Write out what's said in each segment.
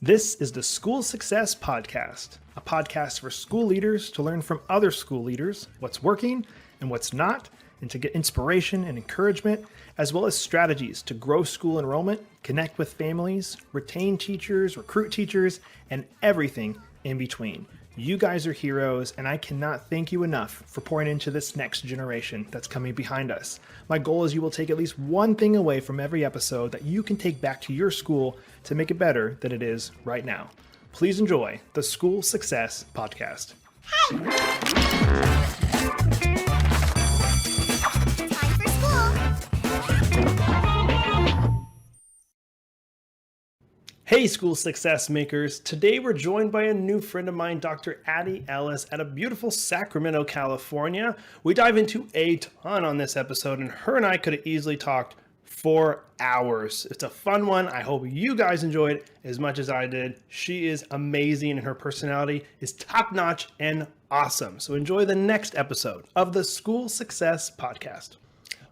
This is the School Success Podcast, a podcast for school leaders to learn from other school leaders what's working and what's not, and to get inspiration and encouragement, as well as strategies to grow school enrollment, connect with families, retain teachers, recruit teachers, and everything in between. You guys are heroes, and I cannot thank you enough for pouring into this next generation that's coming behind us. My goal is you will take at least one thing away from every episode that you can take back to your school to make it better than it is right now. Please enjoy the School Success Podcast. Hey, school success makers. Today we're joined by a new friend of mine, Dr. Addie Ellis, at a beautiful Sacramento, California. We dive into a ton on this episode, and her and I could have easily talked for hours. It's a fun one. I hope you guys enjoyed it as much as I did. She is amazing, and her personality is top-notch and awesome. So enjoy the next episode of the School Success Podcast.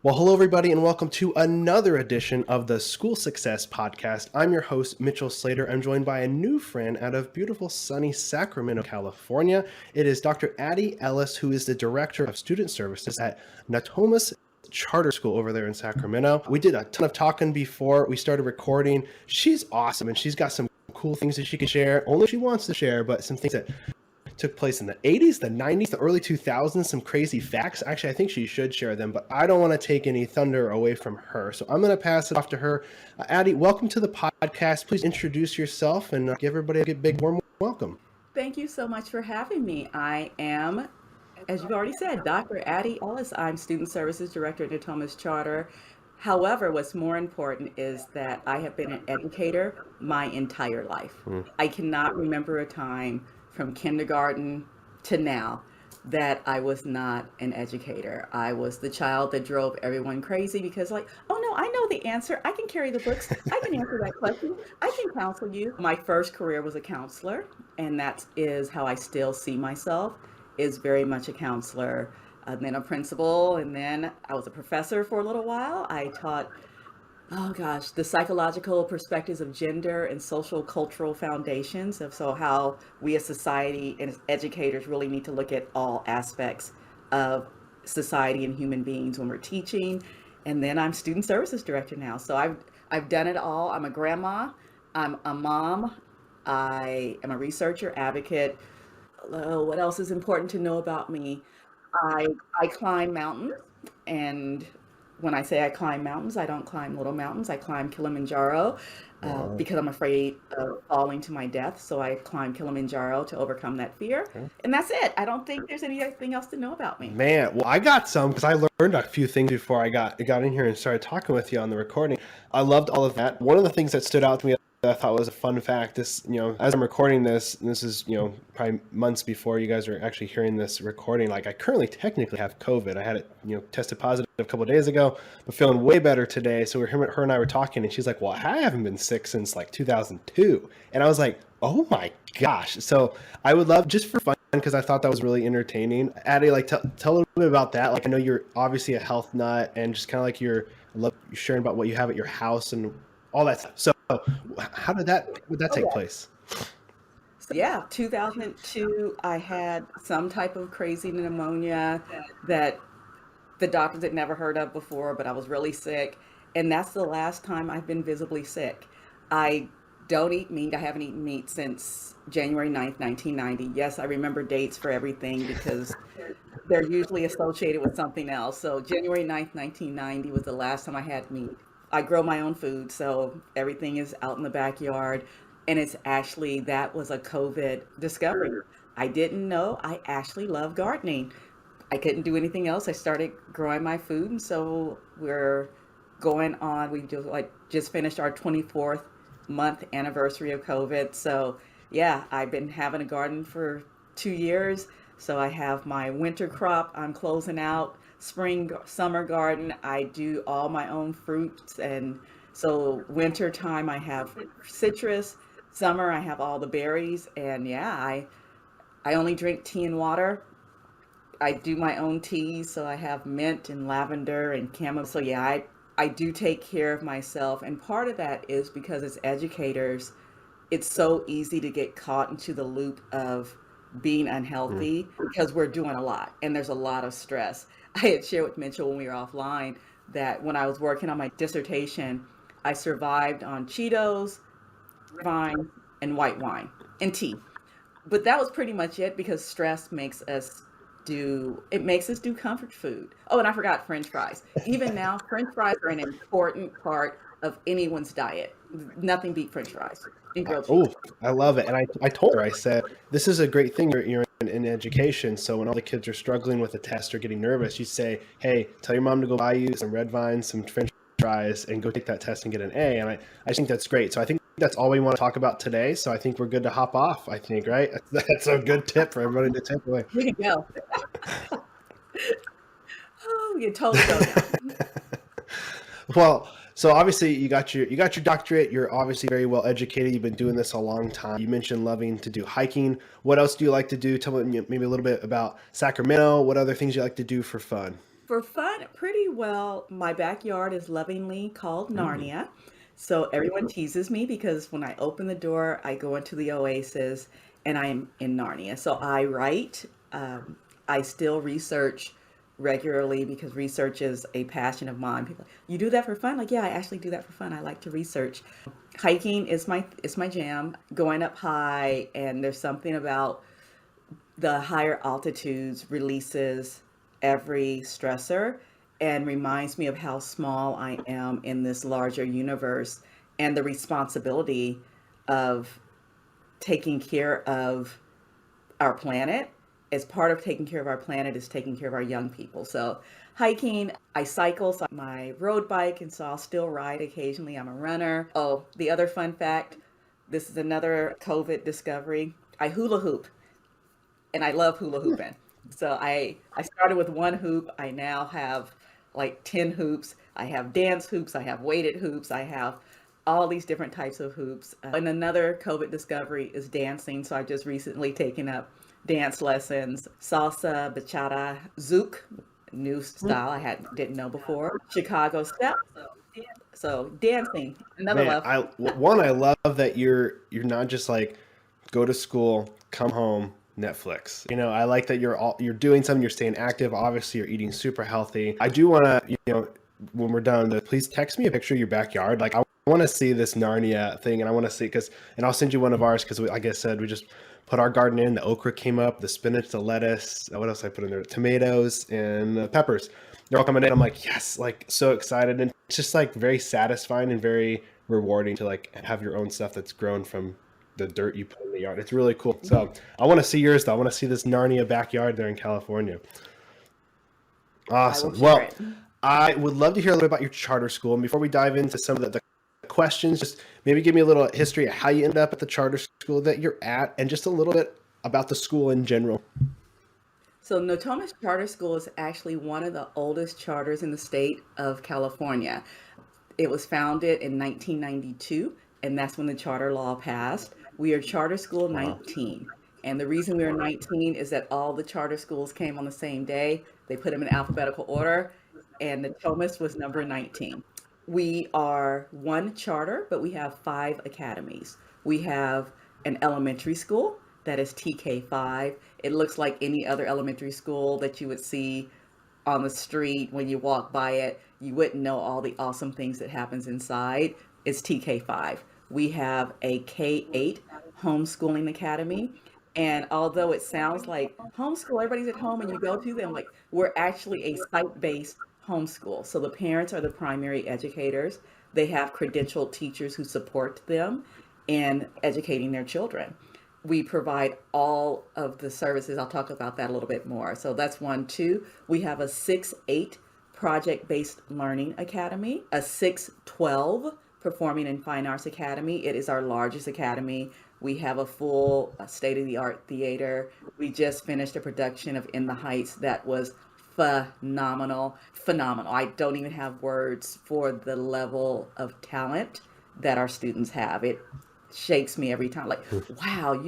Well, hello, everybody, and welcome to another edition of the School Success Podcast. I'm your host, Mitchell Slater. I'm joined by a new friend out of beautiful, sunny Sacramento, California. It is Dr. Addie Ellis, who is the Director of Student Services at Natomas Charter School over there in Sacramento. We did a ton of talking before we started recording. She's awesome, and she's got some cool things that she can share. Only if she wants to share, but some things that took place in the 80s, the 90s, the early 2000s, some crazy facts. Actually, I think she should share them, but I don't want to take any thunder away from her. So I'm going to pass it off to her. Addie, welcome to the podcast. Please introduce yourself and give everybody a big warm welcome. Thank you so much for having me. I am, as you've already said, Dr. Addie Ellis. I'm Student Services Director at Natomas Charter. However, what's more important is that I have been an educator my entire life. I cannot remember a time from kindergarten to now that I was not an educator. I was the child that drove everyone crazy because oh no, I know the answer. I can carry the books. I can answer that question. I can counsel you. My first career was a counselor, and that is how I still see myself, is very much a counselor, then a principal, and then I was a professor for a little while. I taught the psychological perspectives of gender and social cultural foundations of how we as society and as educators really need to look at all aspects of society and human beings when we're teaching. And then I'm student services director now. So I've done it all. I'm a grandma, I'm a mom, I am a researcher, advocate. What else is important to know about me? I climb mountains, and when I say I climb mountains, I don't climb little mountains. I climb 𝐀𝐝𝐿imanjaro because I'm afraid of falling to my death. So I climb 𝐀𝐝𝐿imanjaro to overcome that fear. Okay. And that's it. I don't think there's anything else to know about me. Man, well, I got some because I learned a few things before I got in here and started talking with you on the recording. I loved all of that. One of the things that stood out to me that I thought was a fun fact, as I'm recording this is, probably months before you guys are actually hearing this recording, I currently technically have COVID. I had it, tested positive a couple of days ago, but feeling way better today. So her and I were talking, and she's like, well, I haven't been sick since 2002. And I was like, oh my gosh. So I would love, just for fun, because I thought that was really entertaining. Addie, tell a little bit about that. I know you're obviously a health nut, and just kind of you're sharing about what you have at your house and all that stuff. So how would that take place? So, 2002, I had some type of crazy pneumonia that the doctors had never heard of before, but I was really sick. And that's the last time I've been visibly sick. I don't eat meat. I haven't eaten meat since January 9th, 1990. Yes, I remember dates for everything because they're usually associated with something else. So January 9th, 1990 was the last time I had meat. I grow my own food, so everything is out in the backyard. And that was a COVID discovery. I didn't know I actually love gardening. I couldn't do anything else. I started growing my food, and so we're going on. We just finished our 24th month anniversary of COVID. So I've been having a garden for 2 years. So I have my winter crop I'm closing out. Spring, summer garden, I do all my own fruits, and so winter time I have citrus, summer I have all the berries, and I only drink tea and water. I do my own teas, so I have mint and lavender and chamomile. So I do take care of myself, and part of that is because as educators, it's so easy to get caught into the loop of being unhealthy because we're doing a lot and there's a lot of stress. I had shared with Mitchell when we were offline that when I was working on my dissertation, I survived on Cheetos, wine, and white wine and tea. But that was pretty much it because stress makes us do comfort food. Oh, and I forgot French fries. Even now, French fries are an important part of anyone's diet. Nothing beat French fries and grilled cheese. Oh, I love it. And I told her, I said, this is a great thing. You're in education. So when all the kids are struggling with a test or getting nervous, you say, hey, tell your mom to go buy you some red vines, some French fries, and go take that test and get an A. And I think that's great. So I think that's all we want to talk about today. So I think we're good to hop off, I think, right? That's a good tip for everybody to take away. We can go. Oh, you totally go now. Well, so obviously you got your doctorate. You're obviously very well educated. You've been doing this a long time. You mentioned loving to do hiking. What else do you like to do? Tell me maybe a little bit about Sacramento. What other things you like to do for fun? For fun, pretty well. My backyard is lovingly called Narnia. So everyone teases me because when I open the door, I go into the oasis and I'm in Narnia. So I write. I still research regularly because research is a passion of mine. People, you do that for fun? Like, yeah, I actually do that for fun. I like to research. Hiking is my jam. Going up high, and there's something about the higher altitudes releases every stressor and reminds me of how small I am in this larger universe and the responsibility of taking care of our planet. As part of taking care of our planet is taking care of our young people. So hiking, I cycle, so my road bike, and so I'll still ride occasionally. I'm a runner. Oh, the other fun fact, this is another COVID discovery. I hula hoop, and I love hula hooping. So I started with one hoop. I now have like 10 hoops. I have dance hoops. I have weighted hoops. I have all these different types of hoops. And another COVID discovery is dancing. So I've just recently taken up dance lessons, salsa, bachata, zouk, new style didn't know before, Chicago step. So dancing, another Man, love. I love that you're not just like go to school, come home, Netflix. I like that you're doing something, you're staying active. Obviously, you're eating super healthy. I do want to, when we're done, please text me a picture of your backyard. Like I want to see this Narnia thing, and I want to see and I'll send you one of ours because, like I said, we just put our garden in. The okra came up, the spinach, the lettuce. What else I put in there? Tomatoes and peppers. They're all coming in. I'm like, yes, like so excited, and it's just like very satisfying and very rewarding to like have your own stuff that's grown from the dirt you put in the yard. It's really cool. So I want to see yours though. I want to see this Narnia backyard there in California. Awesome. Well, I would love to hear a little bit about your charter school. And before we dive into some of the questions, just maybe give me a little history of how you ended up at the charter school that you're at, and just a little bit about the school in general. So Notomis Charter School is actually one of the oldest charters in the state of California. It was founded in 1992, and that's when the charter law passed. We are Charter School 19. And the reason we are 19 is that all the charter schools came on the same day. They put them in alphabetical order, and Notomis was number 19. We are one charter, but we have 5 academies. We have an elementary school that is TK5. It looks like any other elementary school that you would see on the street. When you walk by it, you wouldn't know all the awesome things that happens inside. It's TK5. We have a K8 homeschooling academy. And although it sounds like homeschool, everybody's at home and you go to them, like we're actually a site-based homeschool. So the parents are the primary educators. They have credentialed teachers who support them in educating their children. We provide all of the services. I'll talk about that a little bit more. So that's 1, 2. We have a 6-8 project-based learning academy, a 6-12 performing and fine arts academy. It is our largest academy. We have a full state-of-the-art theater. We just finished a production of In the Heights that was phenomenal. I don't even have words for the level of talent that our students have. It shakes me every time. Like, wow,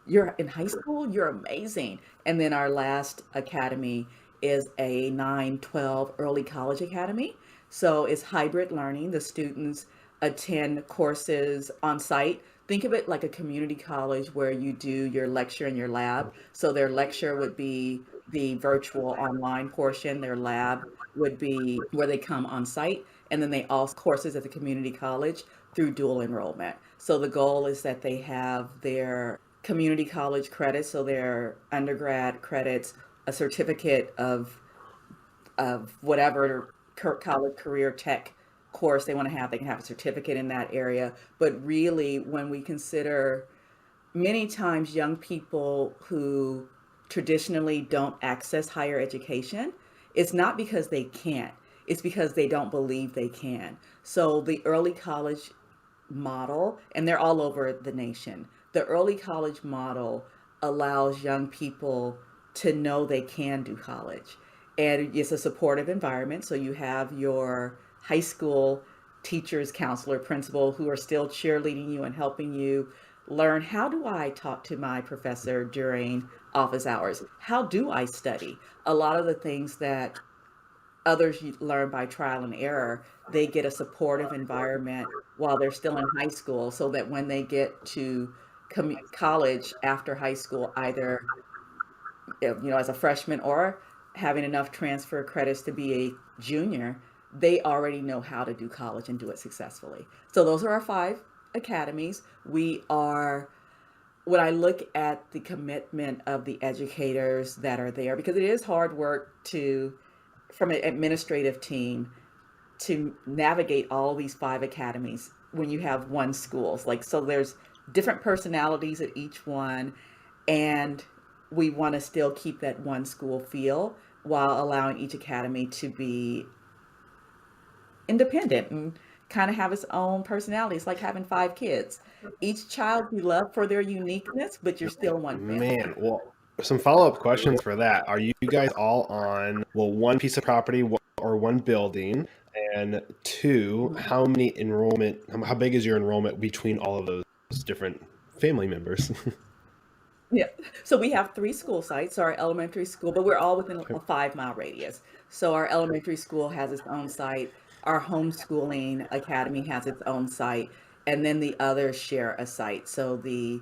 you're in high school? You're amazing. And then our last academy is a 9-12 early college academy. So it's hybrid learning. The students attend courses on site. Think of it like a community college where you do your lecture and your lab. So their lecture would be the virtual online portion, their lab would be where they come on site, and then they also courses at the community college through dual enrollment. So the goal is that they have their community college credits, so their undergrad credits, a certificate of whatever college career tech course they want to have. They can have a certificate in that area. But really, when we consider many times young people who traditionally don't access higher education, it's not because they can't, it's because they don't believe they can. So the early college model, and they're all over the nation, the early college model allows young people to know they can do college. And it's a supportive environment. So you have your high school teachers, counselor, principal who are still cheerleading you and helping you learn, how do I talk to my professor during office hours? How do I study? A lot of the things that others learn by trial and error, they get a supportive environment while they're still in high school so that when they get to college after high school, either as a freshman or having enough transfer credits to be a junior, they already know how to do college and do it successfully. So those are our 5 academies. When I look at the commitment of the educators that are there, because it is hard work from an administrative team to navigate all these 5 academies when you have one school. So there's different personalities at each one, and we want to still keep that one school feel while allowing each academy to be independent and kind of have its own personality. It's like having 5 kids. Each child we love for their uniqueness, but you're still one family. Man, well, some follow-up questions for that. Are you guys all on, one piece of property or one building? And 2, how big is your enrollment between all of those different family members? Yeah. So we have 3 school sites, our elementary school, but we're all within a 5-mile radius. So our elementary school has its own site, our homeschooling academy has its own site, and then the others share a site. So the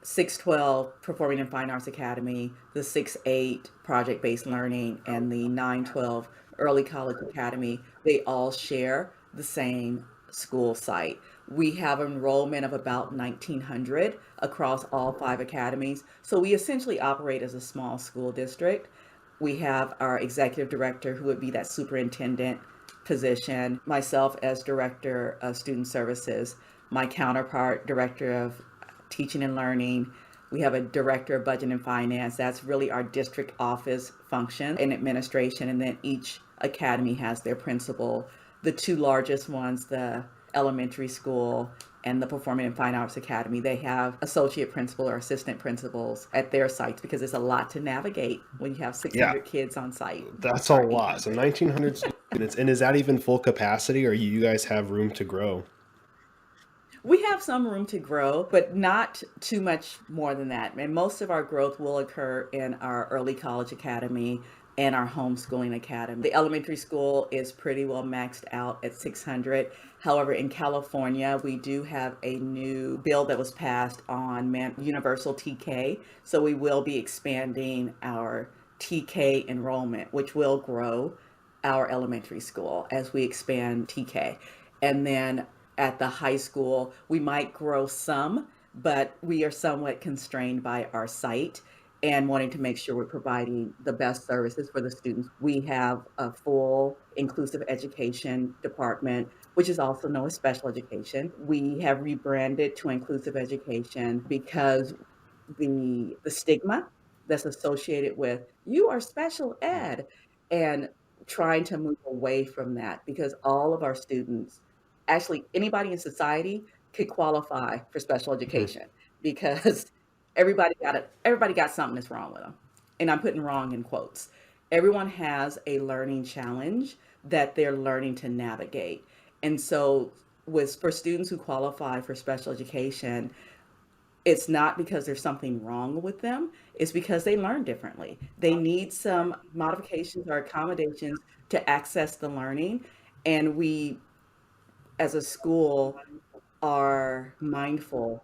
612 Performing and Fine Arts Academy, the 6-8 Project-Based Learning, and the 912 Early College Academy, they all share the same school site. We have enrollment of about 1,900 across all 5 academies. So we essentially operate as a small school district. We have our executive director, who would be that superintendent position, myself as director of student services, my counterpart, director of teaching and learning. We have a director of budget and finance. That's really our district office function and administration. And then each academy has their principal. The 2 largest ones, the elementary school and the Performing and Fine Arts Academy, they have associate principal or assistant principals at their sites because it's a lot to navigate when you have 600 kids on site. That's a lot. So 1,900 students. And is that even full capacity, or you guys have room to grow? We have some room to grow, but not too much more than that. And most of our growth will occur in our early college academy and our homeschooling academy. The elementary school is pretty well maxed out at 600. However, in California, we do have a new bill that was passed on universal TK. So we will be expanding our TK enrollment, which will grow our elementary school as we expand TK. And then at the high school, we might grow some, but we are somewhat constrained by our site and wanting to make sure we're providing the best services for the students. We have a full inclusive education department, which is also known as special education. We have rebranded to inclusive education because the stigma that's associated with you are special ed, and trying to move away from that, because all of our students, actually anybody in society, could qualify for special education because everybody got something that's wrong with them. And I'm putting wrong in quotes. Everyone has a learning challenge that they're learning to navigate. And so for students who qualify for special education, it's not because there's something wrong with them, it's because they learn differently. They need some modifications or accommodations to access the learning. And we, as a school, are mindful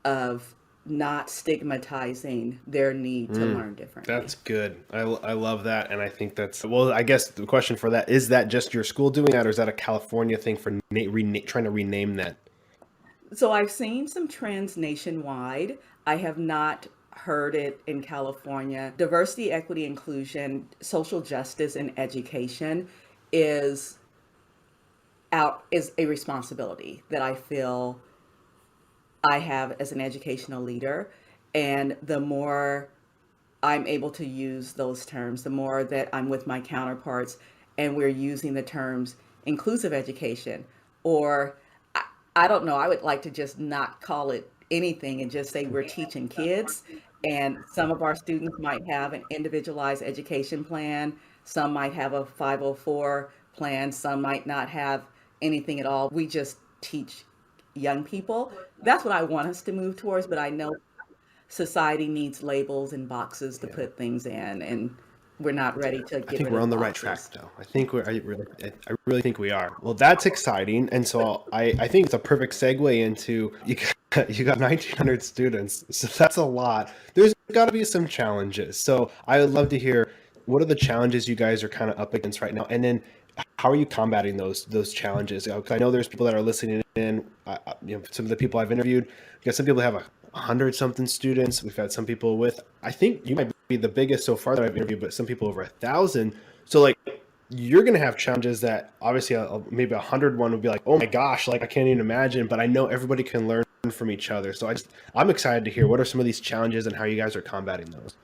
of not stigmatizing their need to learn differently. That's good. I love that. And I think that's, well, I guess the question for that, is that just your school doing that, or is that a California thing for trying to rename that? So I've seen some trends nationwide. I have not heard it in California. Diversity, equity, inclusion, social justice, and education is is a responsibility that I feel I have as an educational leader. And the more I'm able to use those terms, the more that I'm with my counterparts and we're using the terms inclusive education, or I, I don't know, I would like to just not call it anything and just say we're teaching kids. And some of our students might have an individualized education plan, some might have a 504 plan, some might not have anything at all. We just teach young people. That's what I want us to move towards, but I know society needs labels and boxes to put things in, and we're not ready to I get think rid we're of on the the right track, boxes. though. I really think we are. Well, that's exciting, and so I think it's a perfect segue into you got 1,900 students, so that's a lot. There's got to be some challenges. So I would love to hear, what are the challenges you guys are kind of up against right now, and then how are you combating those challenges? 'Cause I know there's people that are listening in. Some of the people I've interviewed, we got some people have 100 something students. We've had some people with, I think you might be the biggest so far that I've interviewed, but some people over 1,000. So like, you're going to have challenges that obviously maybe 101 would be like, oh my gosh, like I can't even imagine, but I know everybody can learn from each other. So I'm excited to hear, what are some of these challenges and how you guys are combating those?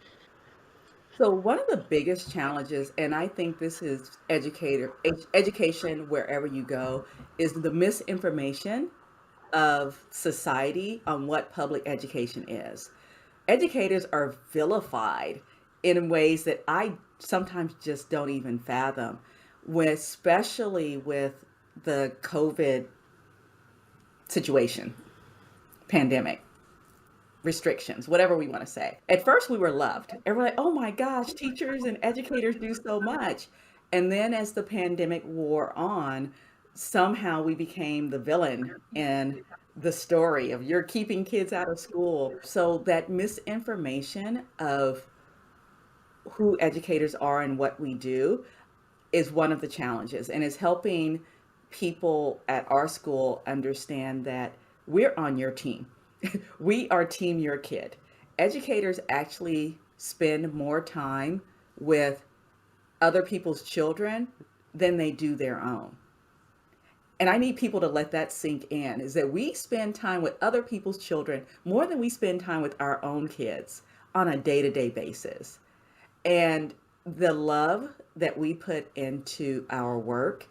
So one of the biggest challenges, and I think this is education wherever you go, is the misinformation of society on what public education is. Educators are vilified in ways that I sometimes just don't even fathom, especially with the COVID situation, pandemic, restrictions, whatever we want to say. At first, we were loved. Everyone, like, oh my gosh, teachers and educators do so much. And then as the pandemic wore on, somehow we became the villain in the story of you're keeping kids out of school. So that misinformation of who educators are and what we do is one of the challenges, and is helping people at our school understand that we're on your team. We are team your kid. Educators actually spend more time with other people's children than they do their own. And I need people to let that sink in, is that we spend time with other people's children more than we spend time with our own kids on a day-to-day basis. And the love that we put into our work,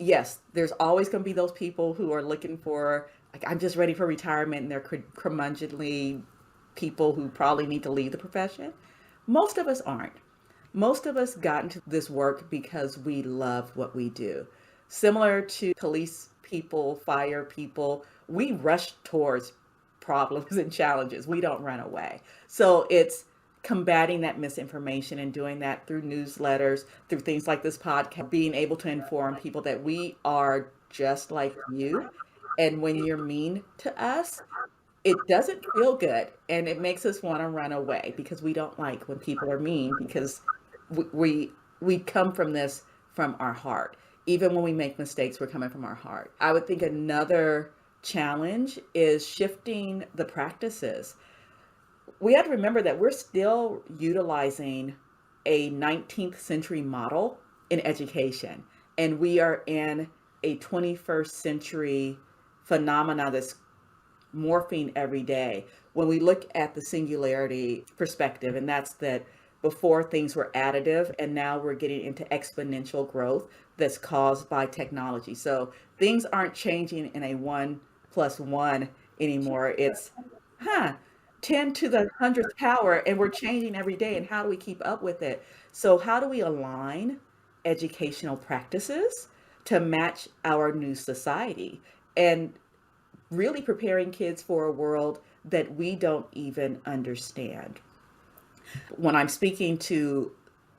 yes, there's always going to be those people who are looking for, like, I'm just ready for retirement, and they're curmudgeonly people who probably need to leave the profession. Most of us aren't. Most of us got into this work because we love what we do. Similar to police people, fire people, we rush towards problems and challenges. We don't run away. So it's combating that misinformation and doing that through newsletters, through things like this podcast, being able to inform people that we are just like you. And when you're mean to us, it doesn't feel good, and it makes us want to run away because we don't like when people are mean, because we come from this from our heart. Even when we make mistakes, we're coming from our heart. I would think another challenge is shifting the practices. We have to remember that we're still utilizing a 19th century model in education, and we are in a 21st century phenomena that's morphing every day. When we look at the singularity perspective, and that's that before things were additive, and now we're getting into exponential growth that's caused by technology. So things aren't changing in a 1+1 anymore. It's 10 to the 100th power, and we're changing every day. And how do we keep up with it? So how do we align educational practices to match our new society, and really preparing kids for a world that we don't even understand? When I'm speaking to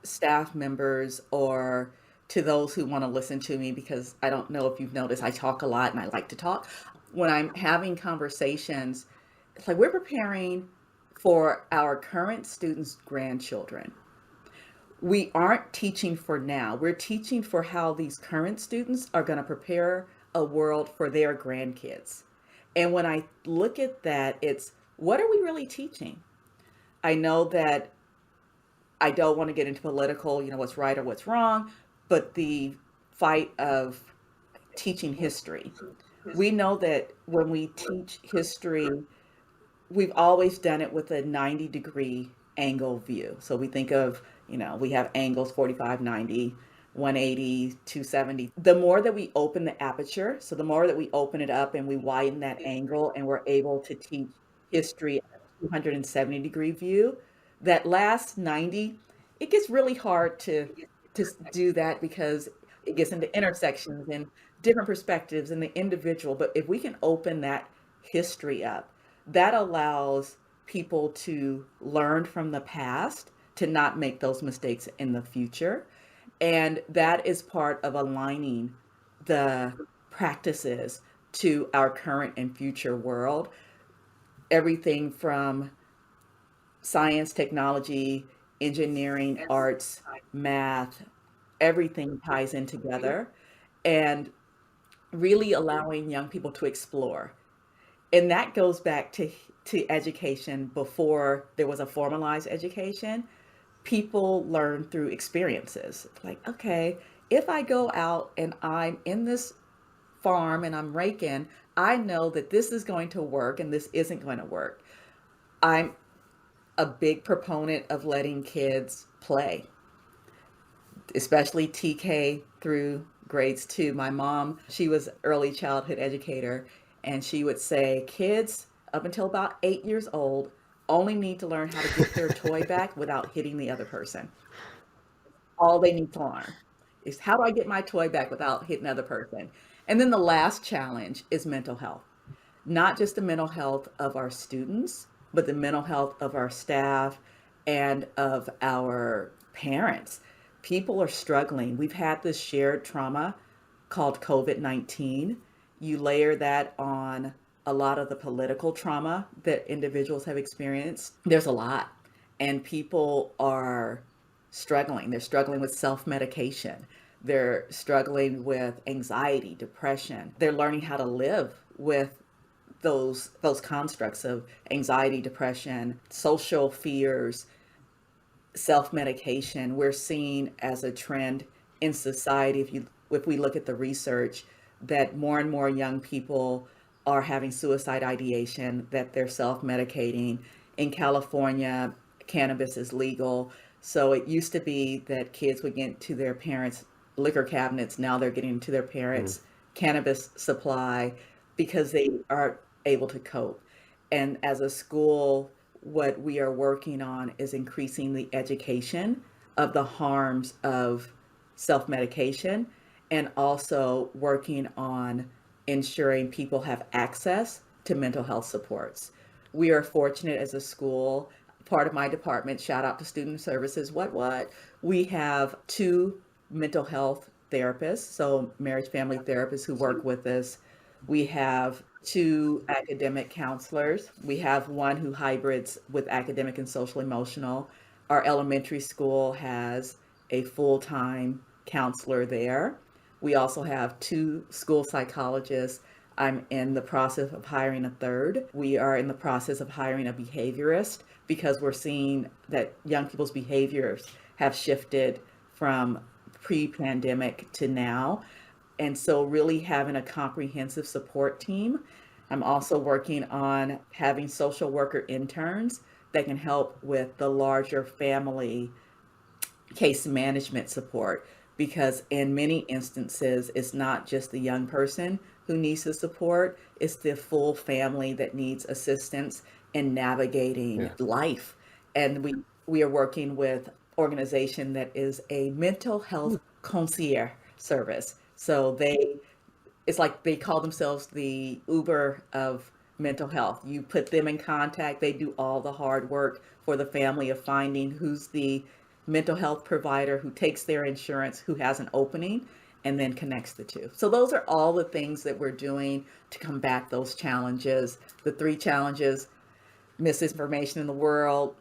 staff members or to those who want to listen to me, because I don't know if you've noticed, I talk a lot and I like to talk. When I'm having conversations, it's like we're preparing for our current students' grandchildren. We aren't teaching for now. We're teaching for how these current students are going to prepare a world for their grandkids. And when I look at that, it's what are we really teaching? I know that I don't want to get into political, what's right or what's wrong, but the fight of teaching history. We know that when we teach history, we've always done it with a 90-degree angle view. So we think of, we have angles 45, 90, 180, 270. The more that we open the aperture, so the more that we open it up and we widen that angle and we're able to teach history at a 270-degree view, that last 90, it gets really hard to do that because it gets into intersections and different perspectives and the individual. But if we can open that history up, that allows people to learn from the past, to not make those mistakes in the future. And that is part of aligning the practices to our current and future world. Everything from science, technology, engineering, arts, math, everything ties in together, and really allowing young people to explore. And that goes back to education before there was a formalized education. People learn through experiences. Like, okay, if I go out and I'm in this farm and I'm raking, I know that this is going to work and this isn't going to work. I'm a big proponent of letting kids play, especially TK through grades 2. My mom, she was early childhood educator, and she would say kids up until about 8 years old only need to learn how to get their toy back without hitting the other person. All they need to learn is how do I get my toy back without hitting the other person? And then the last challenge is mental health. Not just the mental health of our students, but the mental health of our staff and of our parents. People are struggling. We've had this shared trauma called COVID-19. You layer that on a lot of the political trauma that individuals have experienced. There's a lot. And people are struggling. They're struggling with self-medication. They're struggling with anxiety, depression. They're learning how to live with those constructs of anxiety, depression, social fears, self-medication. We're seeing as a trend in society, if we look at the research, that more and more young people are having suicide ideation, that they're self-medicating. In California, cannabis is legal. So it used to be that kids would get to their parents' liquor cabinets. Now they're getting to their parents' cannabis supply because they are able to cope. And as a school, what we are working on is increasing the education of the harms of self-medication, and also working on ensuring people have access to mental health supports. We are fortunate as a school, part of my department, shout out to student services, we have 2 mental health therapists, so marriage family therapists who work with us. We have 2 academic counselors. We have one who hybrids with academic and social emotional. Our elementary school has a full-time counselor there. We also have 2 school psychologists. I'm in the process of hiring a 3rd. We are in the process of hiring a behaviorist because we're seeing that young people's behaviors have shifted from pre-pandemic to now. And so really having a comprehensive support team. I'm also working on having social worker interns that can help with the larger family case management support, because in many instances, it's not just the young person who needs the support, it's the full family that needs assistance in navigating life. And we are working with an organization that is a mental health concierge service. So it's like they call themselves the Uber of mental health. You put them in contact, they do all the hard work for the family of finding who's the mental health provider who takes their insurance, who has an opening, and then connects the 2. So those are all the things that we're doing to combat those challenges. The 3 challenges misinformation in the world,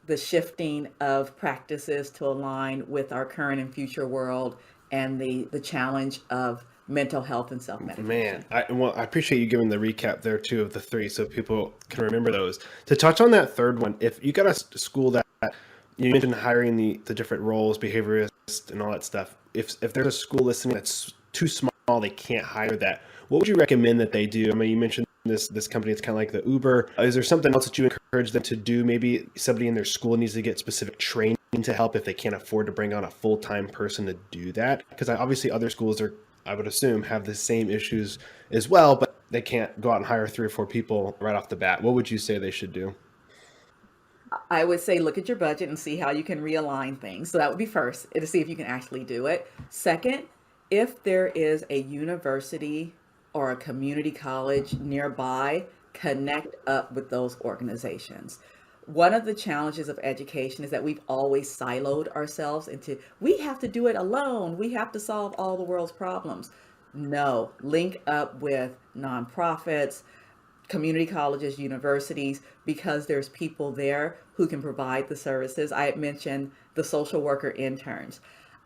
the shifting of practices to align with our current and future world, and the challenge of mental health and Man, self-medication. I appreciate you giving the recap there too of the three, so people can remember those. To touch on that third one, if you got a school that you mentioned hiring the different roles, behaviorists and all that stuff, if there's a school listening that's too small, they can't hire that, what would you recommend that they do? I mean, you mentioned this company, it's kind of like the Uber. Is there something else that you encourage them to do? Maybe somebody in their school needs to get specific training to help if they can't afford to bring on a full-time person to do that, because obviously other schools are, I would assume, have the same issues as well, but they can't go out and hire 3 or 4 people right off the bat. What would you say they should do? I would say look at your budget and see how you can realign things. So that would be first, to see if you can actually do it. Second, if there is a university or a community college nearby, connect up with those organizations. One of the challenges of education is that we've always siloed ourselves into, we have to do it alone. We have to solve all the world's problems. No, link up with nonprofits, community colleges, universities, because there's people there who can provide the services. I had mentioned the social worker interns.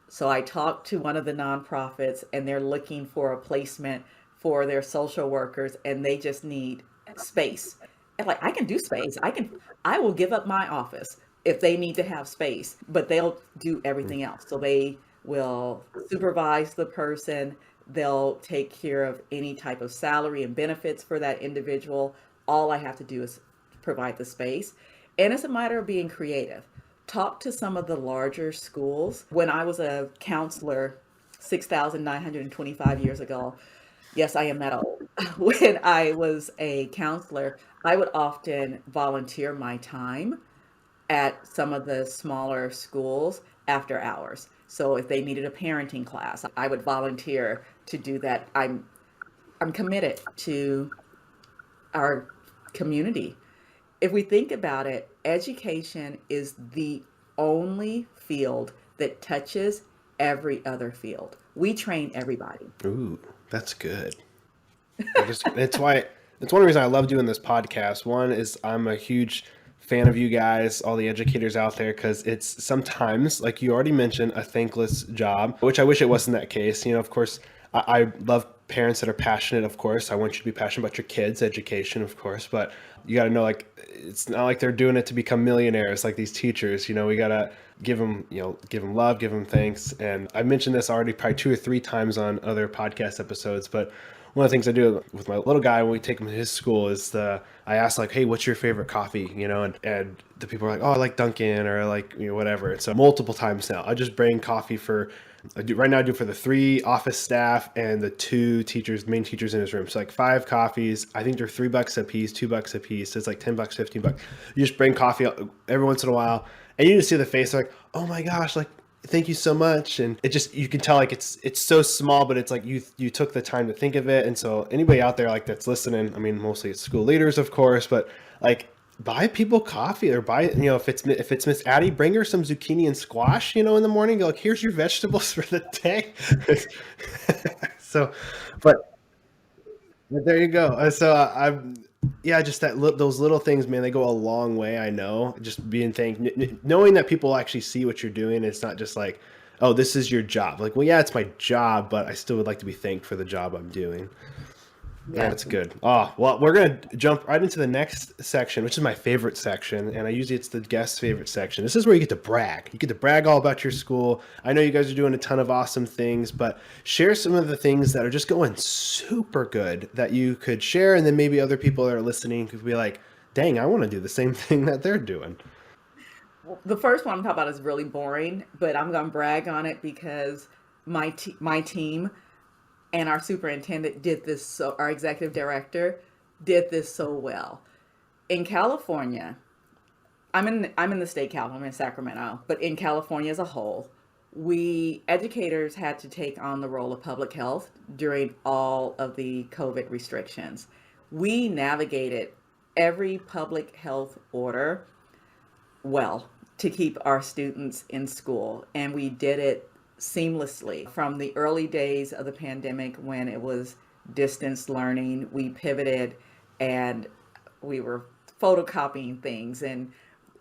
So I talked to one of the nonprofits and they're looking for a placement for their social workers and they just need space. And like, I can do space. I will give up my office if they need to have space, but they'll do everything else. So they will supervise the person. They'll take care of any type of salary and benefits for that individual. All I have to do is provide the space. And it's a matter of being creative. Talk to some of the larger schools. When I was a counselor 6,925 years ago, yes, I am that old. When I was a counselor, I would often volunteer my time at some of the smaller schools after hours. So if they needed a parenting class, I would volunteer to do that. I'm committed to our community. If we think about it, education is the only field that touches every other field. We train everybody. Ooh, that's good. It's why it's one reason I love doing this podcast. One is I'm a huge fan of you guys, all the educators out there, because it's sometimes, like you already mentioned, a thankless job, which I wish it wasn't that case. Of course, I love parents that are passionate, of course. I want you to be passionate about your kids' education, of course, but you got to know, like, it's not like they're doing it to become millionaires like these teachers. We got to give them love, give them thanks. And I mentioned this already probably 2 or 3 times on other podcast episodes, but one of the things I do with my little guy when we take him to his school is I ask, like, hey, what's your favorite coffee? And the people are like, oh, I like Dunkin' or like, whatever. And so multiple times now, I just bring coffee I do for the 3 office staff and the 2 teachers, main teachers in his room. So like 5 coffees. I think they're $3 a piece, $2 a piece. So it's like $10, $15. You just bring coffee every once in a while, and you just see the face like, oh my gosh, like, thank you so much. And it just, you can tell, like, it's so small, but it's like you took the time to think of it. And so anybody out there like that's listening, I mean, mostly it's school leaders, of course, but like, buy people coffee, or buy, if it's Miss Addie, bring her some zucchini and squash, in the morning. Go like, here's your vegetables for the day. So, but there you go. Yeah, just those little things, man, they go a long way. I know, just being knowing that people actually see what you're doing. It's not just like, oh, this is your job. Like, well, yeah, it's my job, but I still would like to be thanked for the job I'm doing. Yeah, Yes. that's good. Oh, well, we're going to jump right into the next section, which is my favorite section. And it's the guest's favorite section. This is where you get to brag. You get to brag all about your school. I know you guys are doing a ton of awesome things, but share some of the things that are just going super good that you could share. And then maybe other people that are listening could be like, dang, I want to do the same thing that they're doing. The first one I'm talking about is really boring, but I'm going to brag on it because my team and our superintendent did this, so our executive director did this so well. In California, I'm in the state capital, I'm in Sacramento, but in California as a whole, we educators had to take on the role of public health during all of the COVID restrictions. We navigated every public health order well to keep our students in school, and we did it seamlessly. From the early days of the pandemic when it was distance learning, we pivoted and we were photocopying things and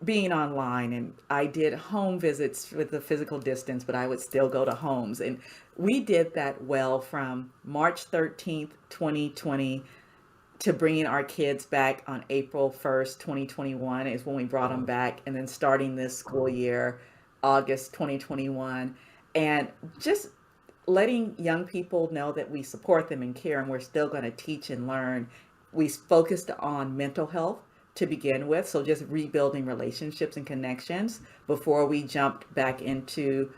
being online. And I did home visits with the physical distance, but I would still go to homes. And we did that well from March 13th, 2020 to bringing our kids back on April 1st, 2021 is when we brought them back. And then starting this school year, August 2021. And just letting young people know that we support them and care, and we're still going to teach and learn. We focused on mental health to begin with, so just rebuilding relationships and connections before we jumped back into,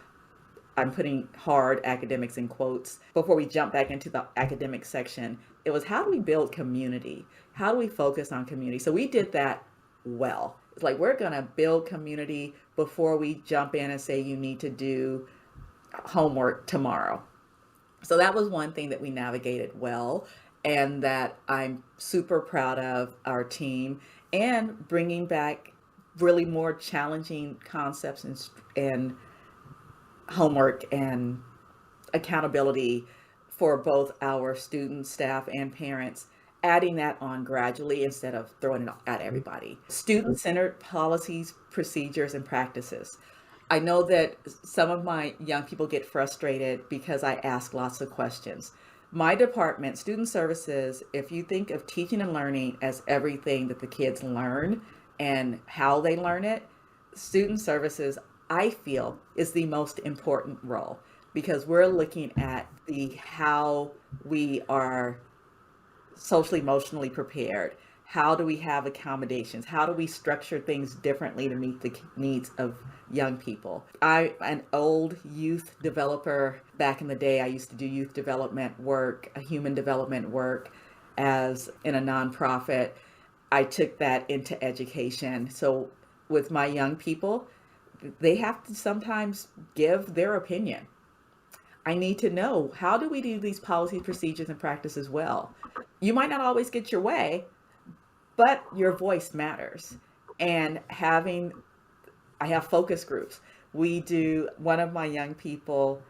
I'm putting hard academics in quotes, before we jump back into the academic section. It was, how do we build community? How do we focus on community? So we did that well. It's like, we're going to build community before we jump in and say you need to do homework tomorrow. So that was one thing that we navigated well, and that I'm super proud of our team, and bringing back really more challenging concepts and homework and accountability for both our students, staff, and parents, adding that on gradually instead of throwing it at everybody. Student-centered policies, procedures, and practices. I know that some of my young people get frustrated because I ask lots of questions. My department, Student Services, if you think of teaching and learning as everything that the kids learn and how they learn it, Student Services, I feel, is the most important role, because we're looking at how we are socially, emotionally prepared. How do we have accommodations? How do we structure things differently to meet the needs of young people? I'm an old youth developer. Back in the day, I used to do youth development work, human development work as in a nonprofit. I took that into education. So with my young people, they have to sometimes give their opinion. I need to know, how do we do these policy, procedures, and practices well? You might not always get your way, but your voice matters. And I have focus groups. One of my young people,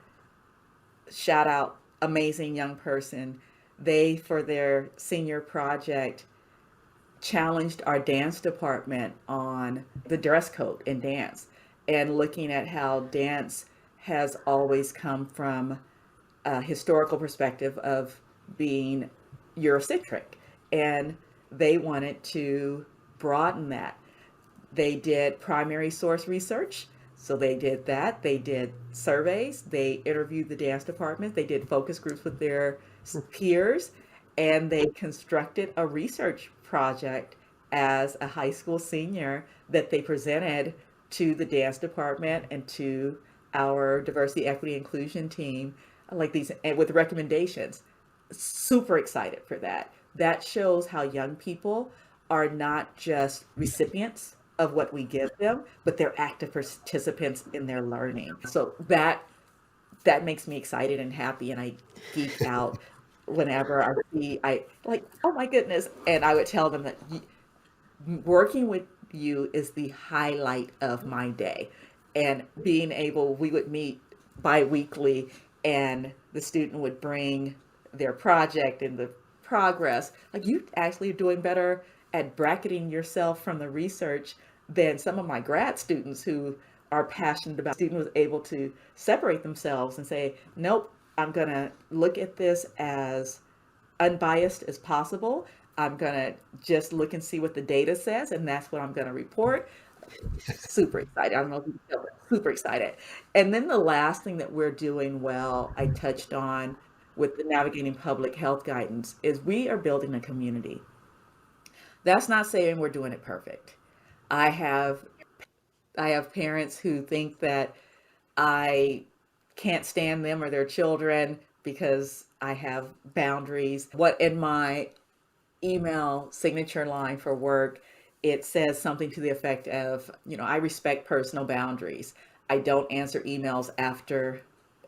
shout out, amazing young person, they, for their senior project, challenged our dance department on the dress code in dance, and looking at how dance has always come from a historical perspective of being Eurocentric. And they wanted to broaden that. They did primary source research. So they did that. They did surveys. They interviewed the dance department. They did focus groups with their peers. And they constructed a research project as a high school senior that they presented to the dance department and to our diversity, equity, inclusion team, like these, and with recommendations. Super excited for that. That shows how young people are not just recipients of what we give them, but they're active participants in their learning. So that makes me excited and happy, and I geek out whenever I like, oh my goodness. And I would tell them that working with you is the highlight of my day. And we would meet bi-weekly, and the student would bring their project and the progress. Like, you actually are doing better at bracketing yourself from the research than some of my grad students who are passionate about. Student was able to separate themselves and say, nope, I'm going to look at this as unbiased as possible. I'm going to just look and see what the data says, and that's what I'm going to report. Super excited. I don't know if you can tell, but super excited. And then the last thing that we're doing well, I touched on with the navigating public health guidance, is we are building a community. That's not saying we're doing it perfect. I have parents who think that I can't stand them or their children because I have boundaries. What in my email signature line for work, it says something to the effect of, I respect personal boundaries. I don't answer emails after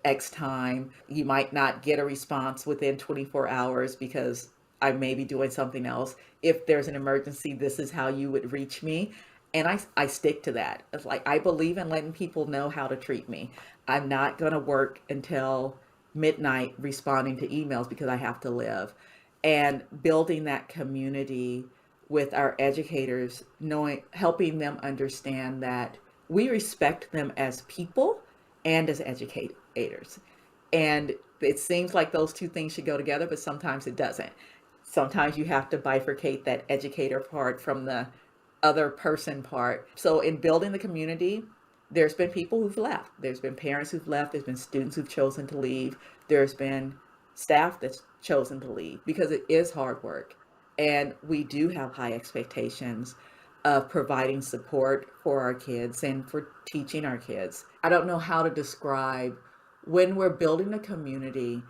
X time. You might not get a response within 24 hours because I may be doing something else. If there's an emergency, this is how you would reach me. And I stick to that. It's like, I believe in letting people know how to treat me. I'm not going to work until midnight responding to emails because I have to live. And building that community with our educators, helping them understand that we respect them as people and as educators. And it seems like those two things should go together, but sometimes it doesn't. Sometimes you have to bifurcate that educator part from the other person part. So in building the community, there's been people who've left. There's been parents who've left. There's been students who've chosen to leave. There's been staff that's chosen to leave because it is hard work. And we do have high expectations of providing support for our kids and for teaching our kids. I don't know how to describe when we're building a community,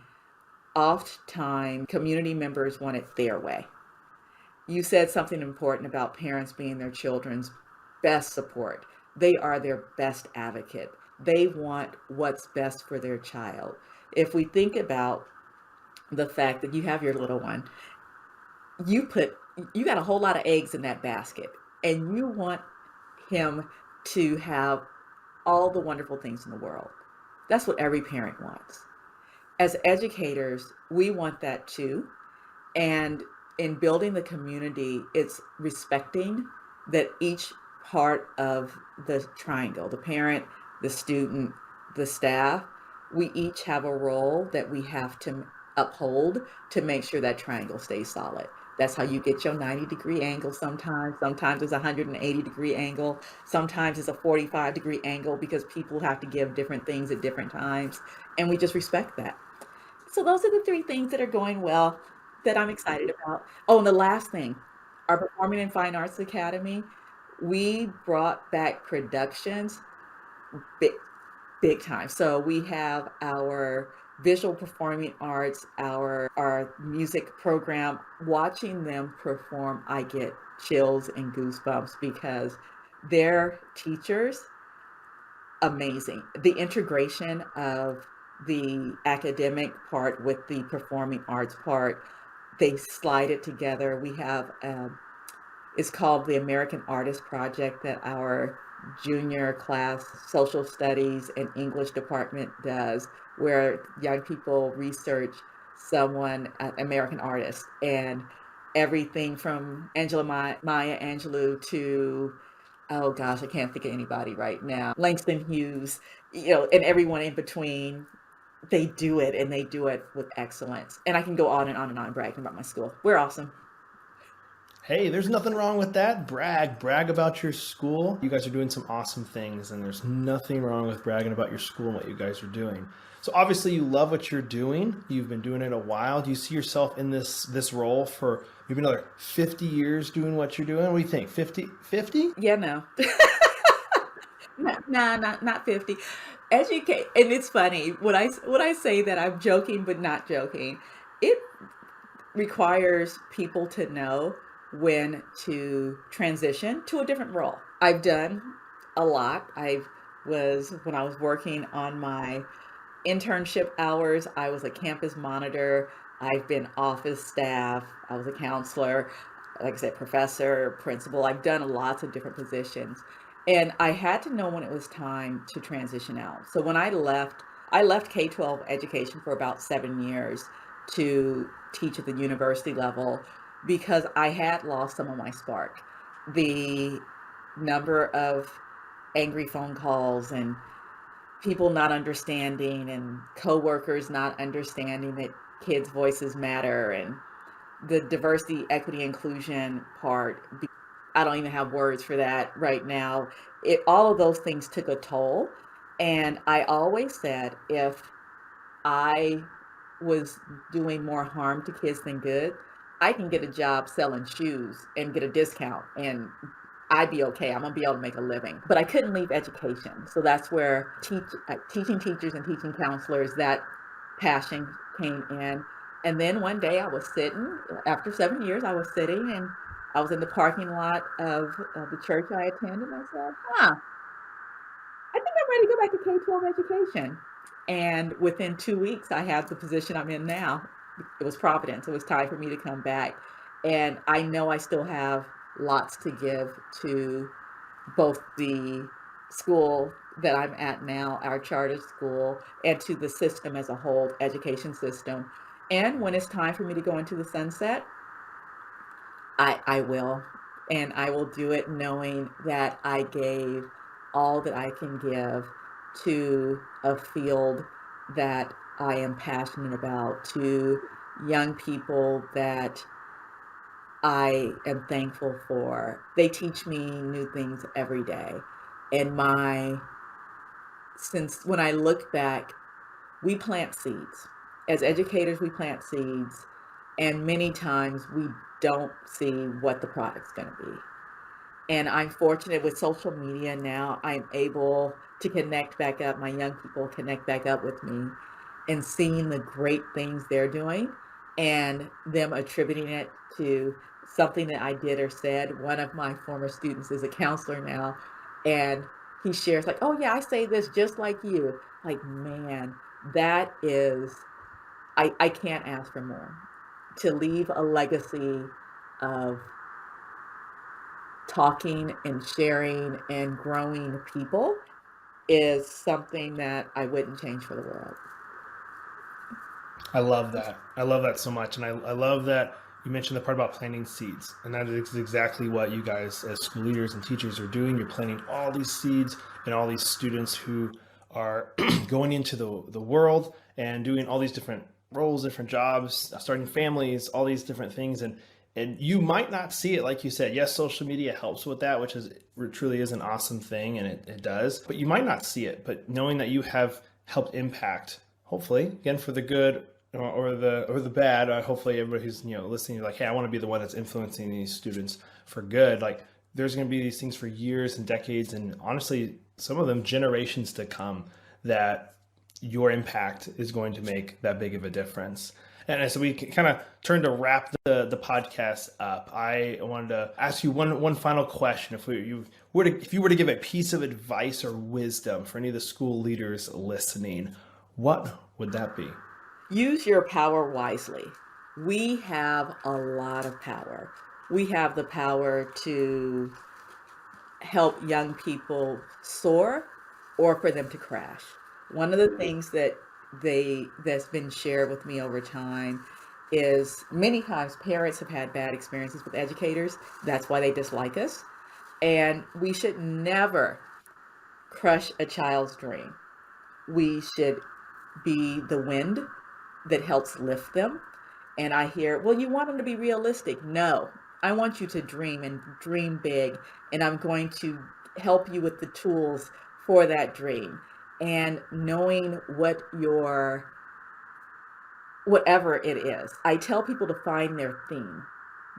oftentimes community members want it their way. You said something important about parents being their children's best support. They are their best advocate. They want what's best for their child. If we think about the fact that you have your little one, you got a whole lot of eggs in that basket, and you want him to have all the wonderful things in the world. That's what every parent wants. As educators, we want that too. And in building the community, it's respecting that each part of the triangle, the parent, the student, the staff, we each have a role that we have to uphold to make sure that triangle stays solid. That's how you get your 90-degree angle sometimes. Sometimes it's a 180-degree angle. Sometimes it's a 45-degree angle because people have to give different things at different times. And we just respect that. So those are the three things that are going well that I'm excited about. Oh, and the last thing, our Performing and Fine Arts Academy, we brought back productions big time. So we have our visual performing arts, our music program. Watching them perform, I get chills and goosebumps because their teachers, amazing. The integration of the academic part with the performing arts part, they slide it together. We have, it's called the American Artist Project that our junior class social studies and English department does, where young people research someone, an American artist, and everything from Maya Angelou to, oh gosh, I can't think of anybody right now, Langston Hughes, and everyone in between. They do it, and they do it with excellence. And I can go on and on and on bragging about my school. We're awesome. Hey, there's nothing wrong with that. Brag about your school. You guys are doing some awesome things, and there's nothing wrong with bragging about your school and what you guys are doing. So obviously you love what you're doing. You've been doing it a while. Do you see yourself in this role for maybe another 50 years doing what you're doing? What do you think? 50? Yeah, no. Not 50. Educate, and it's funny when I say that I'm joking but not joking. It requires people to know when to transition to a different role. I've done a lot. When I was working on my internship hours, I was a campus monitor. I've been office staff. I was a counselor, like I said, professor, principal. I've done lots of different positions. And I had to know when it was time to transition out. So when I left K-12 education for about 7 years to teach at the university level because I had lost some of my spark. The number of angry phone calls and people not understanding and coworkers not understanding that kids' voices matter, and the diversity, equity, inclusion part. I don't even have words for that right now. All of those things took a toll. And I always said, if I was doing more harm to kids than good, I can get a job selling shoes and get a discount and I'd be okay. I'm gonna be able to make a living. But I couldn't leave education. So that's where teaching teachers and teaching counselors, that passion came in. And then one day I was sitting, after 7 years, I was sitting and I was in the parking lot of the church I attended, and I said, I think I'm ready to go back to K-12 education. And within 2 weeks, I had the position I'm in now. It was Providence. It was time for me to come back. And I know I still have lots to give to both the school that I'm at now, our charter school, and to the system as a whole, education system. And when it's time for me to go into the sunset, I will. And I will do it knowing that I gave all that I can give to a field that I am passionate about, to young people that I am thankful for. They teach me new things every day. And since when I look back, we plant seeds. As educators, we plant seeds, and many times we don't see what the product's going to be. And I'm fortunate with social media now, I'm able to connect back up. My young people connect back up with me and seeing the great things they're doing and them attributing it to something that I did or said. One of my former students is a counselor now, and he shares like, oh yeah, I say this just like you. Like, man, that is, I can't ask for more. To leave a legacy of talking and sharing and growing people is something that I wouldn't change for the world. I love that. I love that so much. And I love that you mentioned the part about planting seeds. And that is exactly what you guys as school leaders and teachers are doing. You're planting all these seeds and all these students who are going into the world and doing all these different roles, different jobs, starting families, all these different things. And you might not see it, like you said. Yes, social media helps with that, which is truly is an awesome thing, and it does. But you might not see it. But knowing that you have helped impact, hopefully, again for the good or the bad. Hopefully, everybody who's listening, like, hey, I want to be the one that's influencing these students for good. Like, there's going to be these things for years and decades, and honestly, some of them generations to come. That your impact is going to make that big of a difference. And as we kind of turn to wrap the podcast up, I wanted to ask you one final question. If you were to give a piece of advice or wisdom for any of the school leaders listening, what would that be? Use your power wisely. We have a lot of power. We have the power to help young people soar or for them to crash. One of the things that's been shared with me over time is many times parents have had bad experiences with educators. That's why they dislike us. And we should never crush a child's dream. We should be the wind that helps lift them. And I hear, well, you want them to be realistic. No, I want you to dream and dream big. And I'm going to help you with the tools for that dream. And knowing whatever it is. I tell people to find their theme.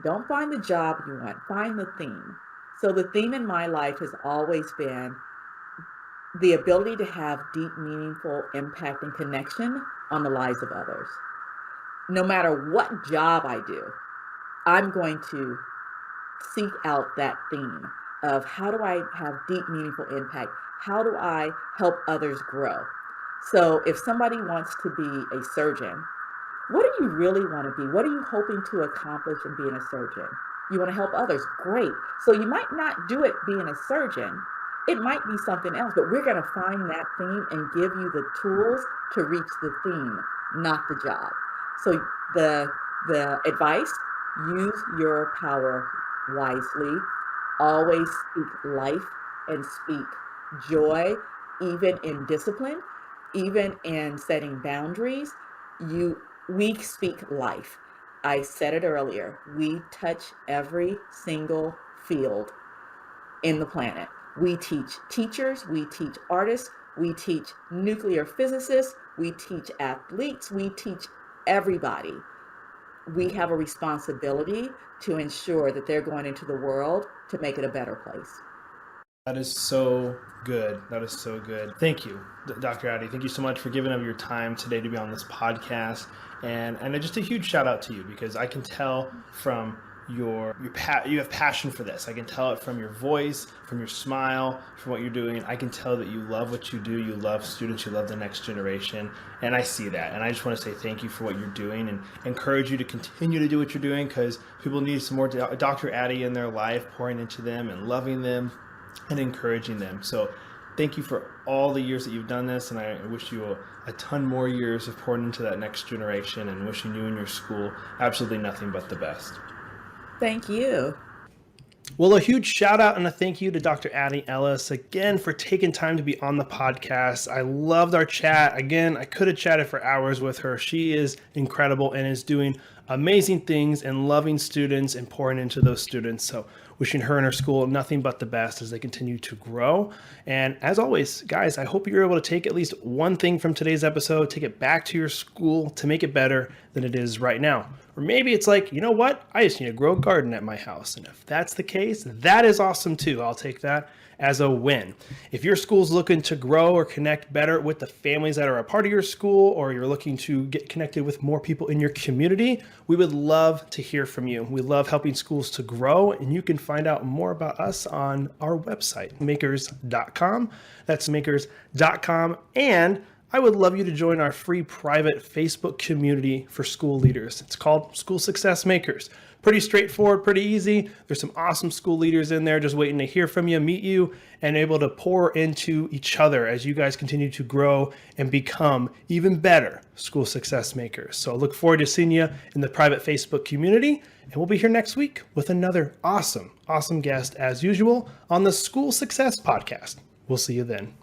Don't find the job you want, find the theme. So the theme in my life has always been the ability to have deep, meaningful impact and connection on the lives of others. No matter what job I do, I'm going to seek out that theme of how do I have deep, meaningful impact? How do I help others grow? So if somebody wants to be a surgeon, what do you really want to be? What are you hoping to accomplish in being a surgeon? You want to help others. Great. So you might not do it being a surgeon. It might be something else, but we're going to find that theme and give you the tools to reach the theme, not the job. So the advice, use your power wisely. Always speak life and speak joy, even in discipline, even in setting boundaries. We speak life. I said it earlier. We touch every single field in the planet. We teach teachers, we teach artists, we teach nuclear physicists, we teach athletes, we teach everybody. We have a responsibility to ensure that they're going into the world to make it a better place. That is so good. That is so good. Thank you, Dr. Addie. Thank you so much for giving up your time today to be on this podcast. And just a huge shout out to you, because I can tell from you have passion for this. I can tell it from your voice, from your smile, from what you're doing. I can tell that you love what you do. You love students. You love the next generation. And I see that. And I just want to say thank you for what you're doing and encourage you to continue to do what you're doing, because people need some more Dr. Addie in their life, pouring into them and loving them and encouraging them. So thank you for all the years that you've done this, and I wish you a ton more years of pouring into that next generation, and wishing you and your school absolutely nothing but the best. Thank you. Well, a huge shout out and a thank you to Dr. Addie Ellis again for taking time to be on the podcast. I loved our chat. Again, I could have chatted for hours with her. She is incredible and is doing amazing things and loving students and pouring into those students. So wishing her and her school nothing but the best as they continue to grow. And as always, guys, I hope you're able to take at least one thing from today's episode, take it back to your school to make it better than it is right now. Or maybe it's like, you know what? I just need to grow a garden at my house. And if that's the case, that is awesome too. I'll take that as a win. If your school's looking to grow or connect better with the families that are a part of your school, or you're looking to get connected with more people in your community, we would love to hear from you. We love helping schools to grow, and you can find out more about us on our website, makers.com. That's makers.com. And I would love you to join our free private Facebook community for school leaders. It's called School Success Makers. Pretty straightforward, pretty easy. There's some awesome school leaders in there just waiting to hear from you, meet you, and able to pour into each other as you guys continue to grow and become even better school success makers. So I look forward to seeing you in the private Facebook community, and we'll be here next week with another awesome guest as usual on the School Success Podcast. We'll see you then.